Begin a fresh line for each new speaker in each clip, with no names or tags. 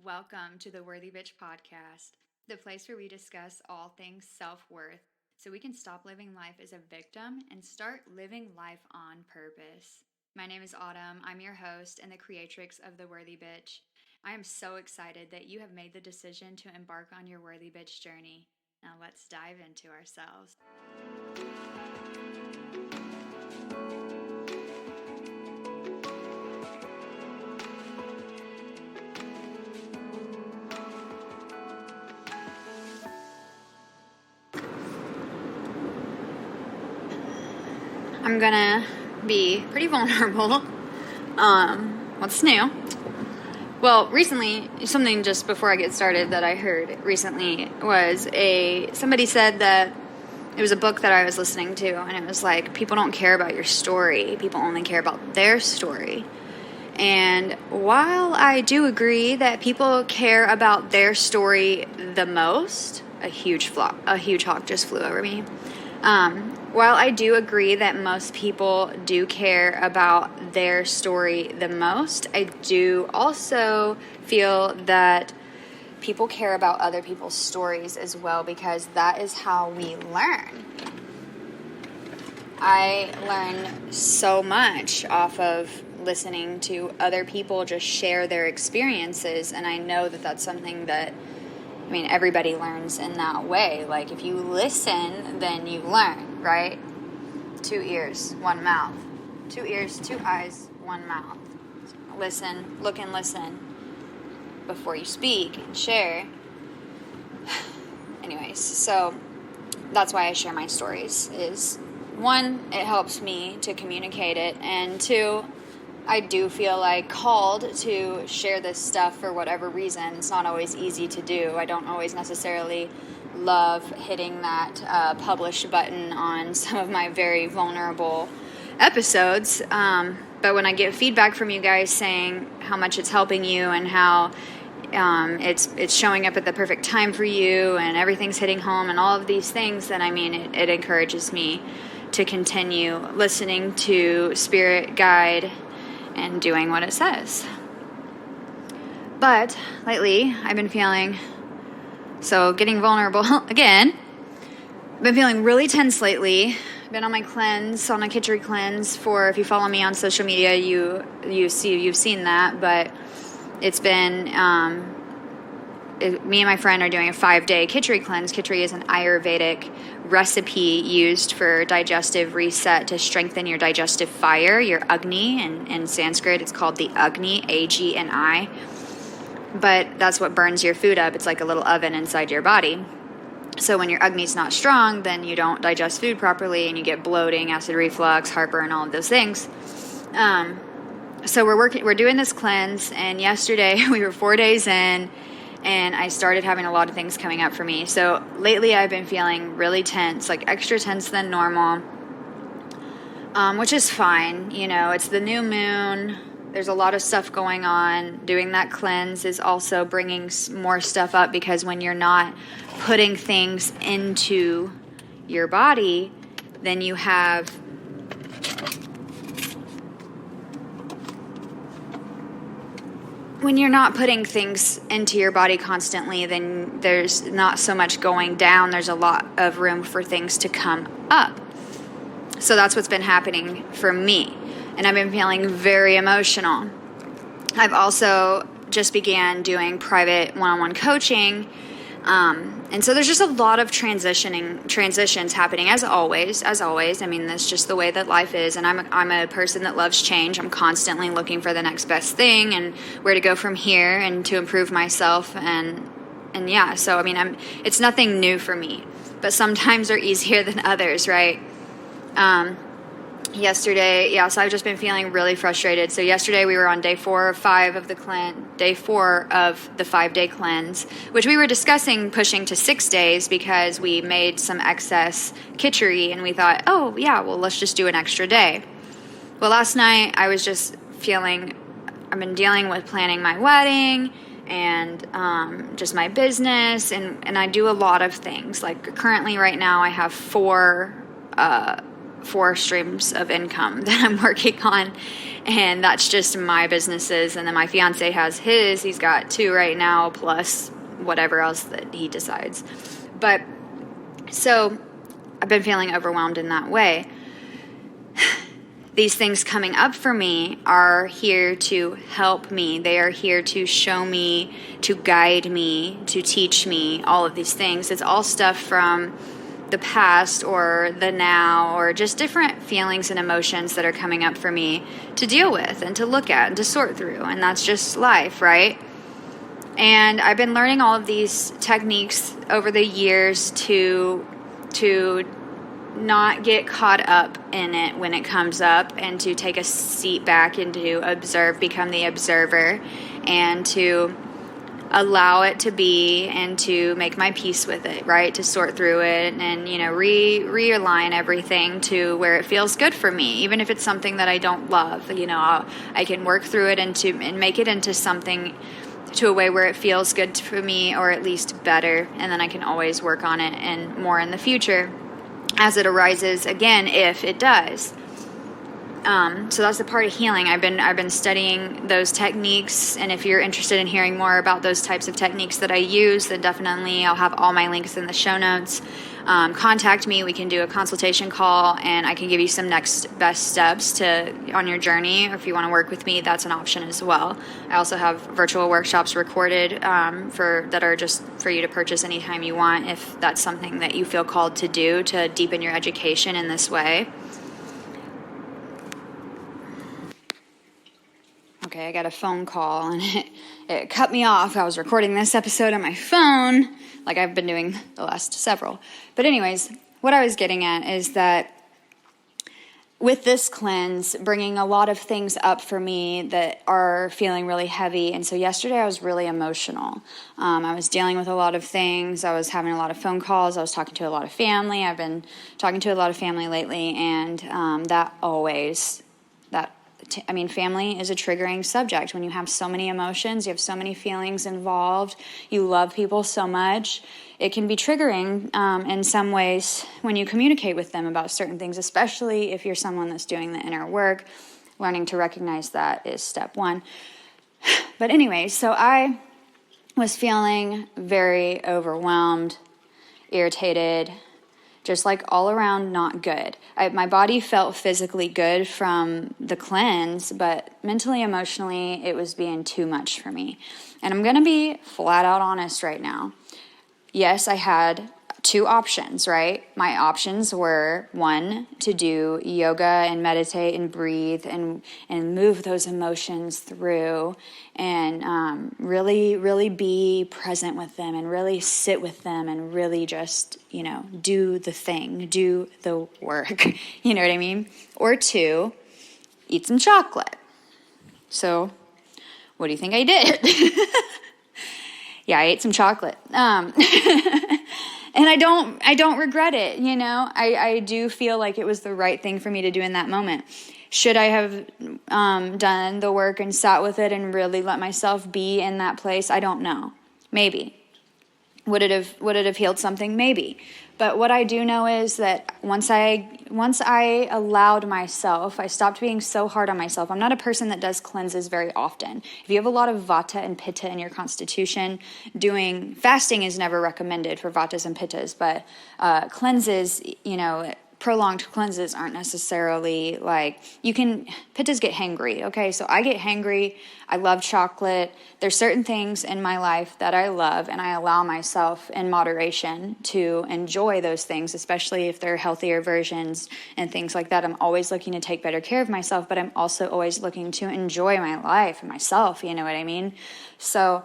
Welcome to the Worthy Bitch podcast, the place where we discuss all things self-worth so we can stop living life as a victim and start living life on purpose. My name is Autumn. I'm your host and the creatrix of the Worthy Bitch. I am so excited that you have made the decision to embark on your Worthy Bitch journey. Now let's dive into ourselves. I'm gonna be pretty vulnerable. What's new? Well, recently, something just before I get started that I heard recently was somebody said that it was a book that I was listening to, and it was like, people don't care about your story, people only care about their story. And while I do agree that people care about their story the most, a huge hawk just flew over me. While I do agree that most people do care about their story the most, I do also feel that people care about other people's stories as well, because that is how we learn. I learn so much off of listening to other people just share their experiences, and I know that that's something that, everybody learns in that way. Like, if you listen, then you learn, right? 2 ears, 1 mouth. 2 ears, 2 eyes, 1 mouth. Listen, look and listen before you speak and share. Anyways, so that's why I share my stories. Is 1, it helps me to communicate it, and 2, I do feel like called to share this stuff for whatever reason. It's not always easy to do. I don't always necessarily love hitting that publish button on some of my very vulnerable episodes. But when I get feedback from you guys saying how much it's helping you and how it's showing up at the perfect time for you and everything's hitting home and all of these things, then it encourages me to continue listening to Spirit Guide and doing what it says. But lately, I've been feeling, so getting vulnerable again, I've been feeling really tense lately. I've been on my cleanse, on a kitchari cleanse for, if you follow me on social media, you've seen that, but it's been, me and my friend are doing a 5-day kitchari cleanse. Kitchari is an Ayurvedic recipe used for digestive reset to strengthen your digestive fire, your Agni. In Sanskrit, it's called the Agni, A-G-N-I. But that's what burns your food up. It's like a little oven inside your body. So when your Agni's not strong, then you don't digest food properly and you get bloating, acid reflux, heartburn, all of those things. So we're doing this cleanse, and yesterday we were 4 days in, and I started having a lot of things coming up for me. So lately I've been feeling really tense, like extra tense than normal, which is fine. It's the new moon. There's a lot of stuff going on. Doing that cleanse is also bringing more stuff up, because when you're not putting things into your body, then you have when you're not putting things into your body constantly, then there's not so much going down. There's a lot of room for things to come up. So that's what's been happening for me. And I've been feeling very emotional. I've also just began doing private one-on-one coaching. And so there's just a lot of transitions happening as always. That's just the way that life is. And I'm a person that loves change. I'm constantly looking for the next best thing and where to go from here and to improve myself. And yeah, so it's nothing new for me, but sometimes they're easier than others, right? Yesterday, so I've just been feeling really frustrated. So yesterday we were on day 4 of 5 of the day 4 of the 5-day cleanse, which we were discussing pushing to 6 days because we made some excess kitchari, and we thought, let's just do an extra day. Well, last night I was just feeling, I've been dealing with planning my wedding and just my business, and I do a lot of things. Like currently right now I have 4 4 streams of income that I'm working on, and that's just my businesses. And then my fiance has his. He's got 2 right now, plus whatever else that he decides. But so I've been feeling overwhelmed in that way. These things coming up for me are here to help me. They are here to show me, to guide me, to teach me all of these things. It's all stuff from the past or the now, or just different feelings and emotions that are coming up for me to deal with and to look at and to sort through. And that's just life, right? And I've been learning all of these techniques over the years to not get caught up in it when it comes up, and to take a seat back and to observe, become the observer, and to allow it to be, and to make my peace with it, right? To sort through it and, realign everything to where it feels good for me, even if it's something that I don't love. I can work through it and make it into something, to a way where it feels good for me, or at least better, and then I can always work on it and more in the future as it arises again, if it does. So that's the part of healing. I've been studying those techniques, and if you're interested in hearing more about those types of techniques that I use, then definitely I'll have all my links in the show notes. Contact me. We can do a consultation call, and I can give you some next best steps on your journey. Or if you want to work with me, that's an option as well. I also have virtual workshops recorded that are just for you to purchase anytime you want, if that's something that you feel called to do to deepen your education in this way. Okay, I got a phone call, and it cut me off. I was recording this episode on my phone, like I've been doing the last several. But anyways, what I was getting at is that with this cleanse, bringing a lot of things up for me that are feeling really heavy. And so yesterday I was really emotional. I was dealing with a lot of things. I was having a lot of phone calls. I was talking to a lot of family. I've been talking to a lot of family lately, and family is a triggering subject. When you have so many emotions, you have so many feelings involved, you love people so much, it can be triggering in some ways when you communicate with them about certain things, especially if you're someone that's doing the inner work. Learning to recognize that is step 1. But anyway, so I was feeling very overwhelmed, irritated, just like all around not good. My body felt physically good from the cleanse, but mentally, emotionally, it was being too much for me. And I'm going to be flat out honest right now. Yes, I had 2 options, right? My options were, 1, to do yoga and meditate and breathe and move those emotions through, and really, really be present with them, and really sit with them, and really just, do the thing, do the work. You know what I mean? Or 2, eat some chocolate. So what do you think I did? Yeah, I ate some chocolate. And I don't regret it, I do feel like it was the right thing for me to do in that moment. Should I have done the work and sat with it and really let myself be in that place? I don't know. Maybe. Would it have healed something? Maybe. But what I do know is that once I allowed myself, I stopped being so hard on myself. I'm not a person that does cleanses very often. If you have a lot of vata and pitta in your constitution, doing fasting is never recommended for vatas and pittas, but cleanses, prolonged cleanses aren't necessarily pittas get hangry, okay? So I get hangry, I love chocolate. There's certain things in my life that I love, and I allow myself in moderation to enjoy those things, especially if they're healthier versions and things like that. I'm always looking to take better care of myself, but I'm also always looking to enjoy my life and myself, you know what I mean? So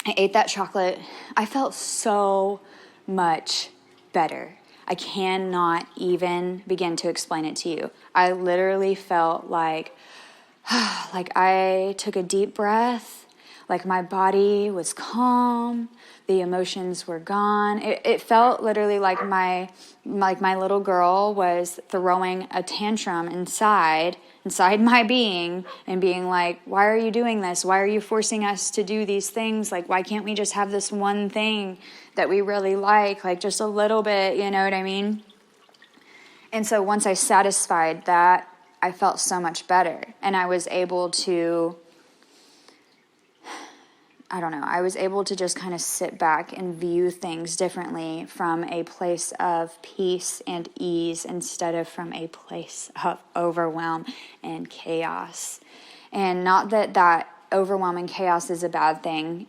I ate that chocolate. I felt so much better. I cannot even begin to explain it to you. I literally felt like I took a deep breath, like my body was calm, the emotions were gone. It felt literally like my little girl was throwing a tantrum inside my being and being like, why are you doing this? Why are you forcing us to do these things? Like, why can't we just have this one thing that we really like just a little bit, you know what I mean? And so once I satisfied that, I felt so much better. And I was able to, I was able to just kind of sit back and view things differently from a place of peace and ease instead of from a place of overwhelm and chaos. And not that overwhelm and chaos is a bad thing.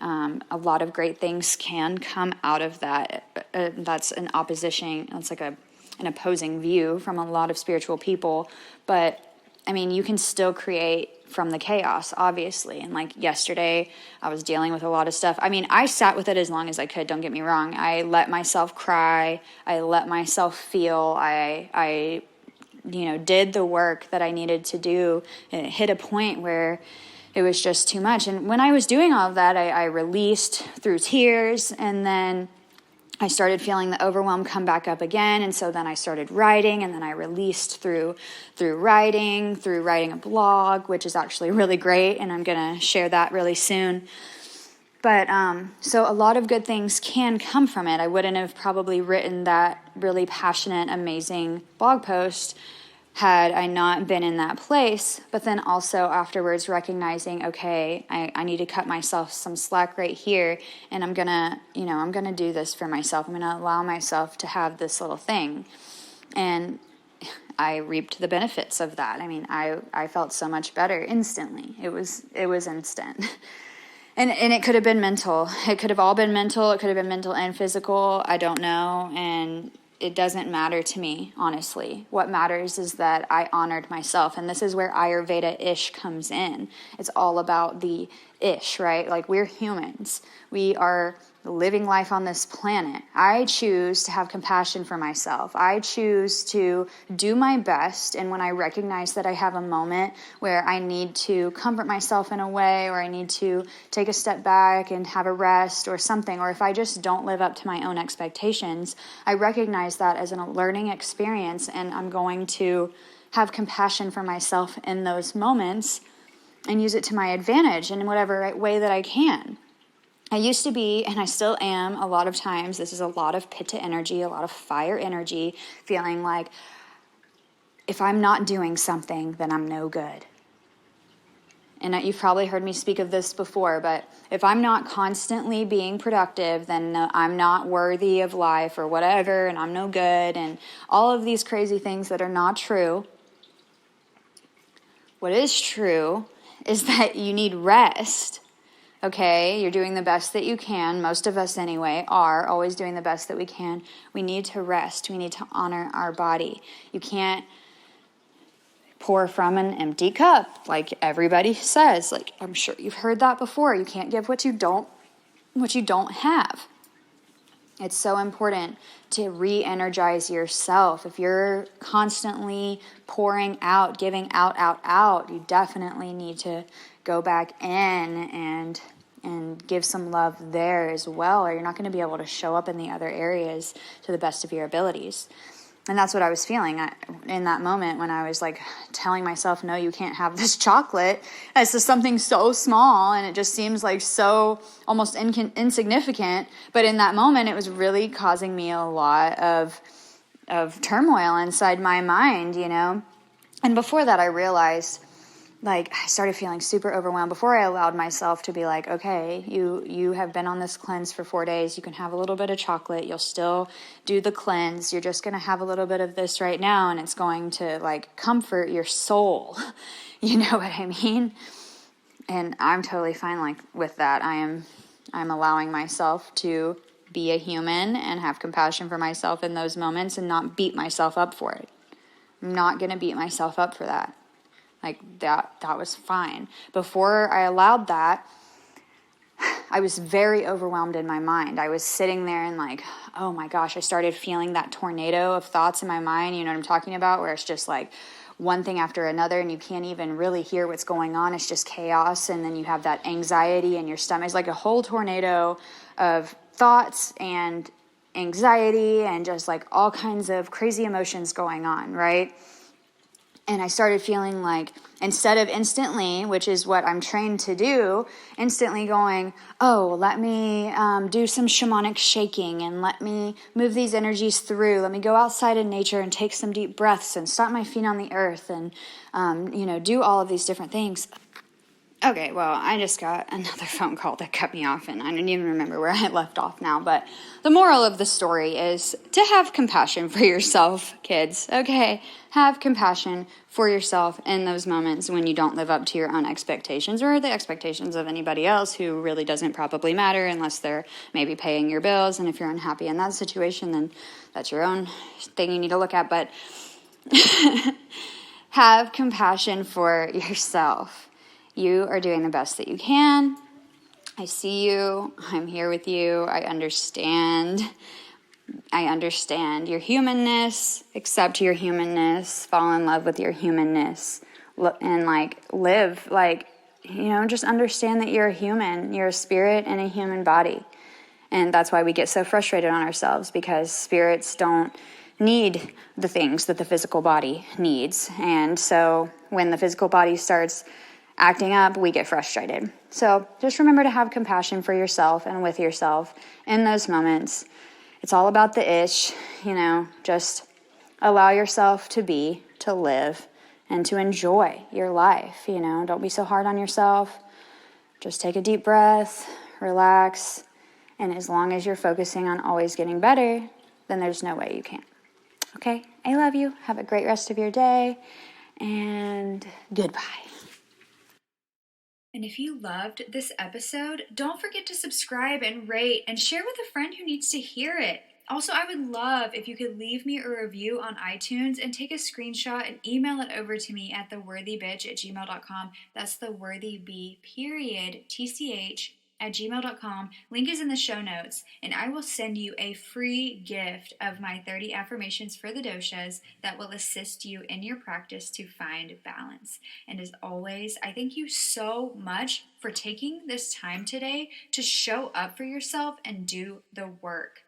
A lot of great things can come out of that. That's an opposition. That's like an opposing view from a lot of spiritual people. But I mean, you can still create from the chaos, obviously. And like yesterday, I was dealing with a lot of stuff. I mean, I sat with it as long as I could. Don't get me wrong. I let myself cry. I let myself feel. I did the work that I needed to do. And it hit a point where it was just too much. And when I was doing all of that, I released through tears, and then I started feeling the overwhelm come back up again. And so then I started writing, and then I released through writing a blog, which is actually really great. And I'm going to share that really soon. But so a lot of good things can come from it. I wouldn't have probably written that really passionate, amazing blog post had I not been in that place. But then also afterwards recognizing, okay, I need to cut myself some slack right here, and I'm gonna do this for myself. I'm gonna allow myself to have this little thing. And I reaped the benefits of that. I mean, I felt so much better instantly. It was instant. And it could have been mental. It could have all been mental. It could have been mental and physical. I don't know. And it doesn't matter to me, honestly. What matters is that I honored myself. And this is where Ayurveda-ish comes in. It's all about the ish, right? Like, we're humans. We are living life on this planet. I choose to have compassion for myself. I choose to do my best. And when I recognize that I have a moment where I need to comfort myself in a way, or I need to take a step back and have a rest or something, or if I just don't live up to my own expectations, I recognize that as a learning experience, and I'm going to have compassion for myself in those moments and use it to my advantage in whatever way that I can. I used to be, and I still am, a lot of times, this is a lot of pitta energy, a lot of fire energy, feeling like if I'm not doing something, then I'm no good. And you've probably heard me speak of this before, but if I'm not constantly being productive, then I'm not worthy of life or whatever, and I'm no good, and all of these crazy things that are not true. What is true is that you need rest. Okay, you're doing the best that you can. Most of us anyway are always doing the best that we can. We need to rest. We need to honor our body. You can't pour from an empty cup, like everybody says. Like, I'm sure you've heard that before. You can't give what you don't have. It's so important to re-energize yourself. If you're constantly pouring out, giving out, you definitely need to go back in and give some love there as well, or you're not going to be able to show up in the other areas to the best of your abilities. And that's what I was feeling in that moment when I was like telling myself, no, you can't have this chocolate. It's just something so small, and it just seems like so almost insignificant. But in that moment, it was really causing me a lot of turmoil inside my mind, you know. And before that, I realized, like, I started feeling super overwhelmed before I allowed myself to be like, okay, you have been on this cleanse for 4 days. You can have a little bit of chocolate. You'll still do the cleanse. You're just going to have a little bit of this right now, and it's going to, like, comfort your soul. You know what I mean? And I'm totally fine, like, with that. I'm allowing myself to be a human and have compassion for myself in those moments and not beat myself up for it. I'm not going to beat myself up for that. Like, that was fine. Before I allowed that, I was very overwhelmed in my mind. I was sitting there and like, oh my gosh, I started feeling that tornado of thoughts in my mind. You know what I'm talking about? Where it's just like one thing after another, and you can't even really hear what's going on. It's just chaos. And then you have that anxiety in your stomach. It's like a whole tornado of thoughts and anxiety and just like all kinds of crazy emotions going on, right? And I started feeling like, instead of instantly, which is what I'm trained to do, instantly going, oh, let me do some shamanic shaking and let me move these energies through. Let me go outside in nature and take some deep breaths and stomp my feet on the earth and, do all of these different things. Okay, well, I just got another phone call that cut me off, and I don't even remember where I left off now, but the moral of the story is to have compassion for yourself, kids, okay? Have compassion for yourself in those moments when you don't live up to your own expectations or the expectations of anybody else who really doesn't probably matter unless they're maybe paying your bills, and if you're unhappy in that situation, then that's your own thing you need to look at, but have compassion for yourself. You are doing the best that you can. I see you. I'm here with you. I understand your humanness. Accept your humanness. Fall in love with your humanness. And live. Just understand that you're a human. You're a spirit in a human body. And that's why we get so frustrated on ourselves, because spirits don't need the things that the physical body needs. And so when the physical body starts acting up, we get frustrated. So just remember to have compassion for yourself and with yourself in those moments. It's all about the itch, just allow yourself to be, to live, and to enjoy your life. Don't be so hard on yourself. Just take a deep breath, relax, and as long as you're focusing on always getting better, then there's no way you can't. Okay, I love you. Have a great rest of your day, and goodbye. And if you loved this episode, don't forget to subscribe and rate and share with a friend who needs to hear it. Also, I would love if you could leave me a review on iTunes and take a screenshot and email it over to me at theworthybitch@gmail.com. That's theworthyb, TCH, at gmail.com. Link is in the show notes, and I will send you a free gift of my 30 affirmations for the doshas that will assist you in your practice to find balance. And as always, I thank you so much for taking this time today to show up for yourself and do the work.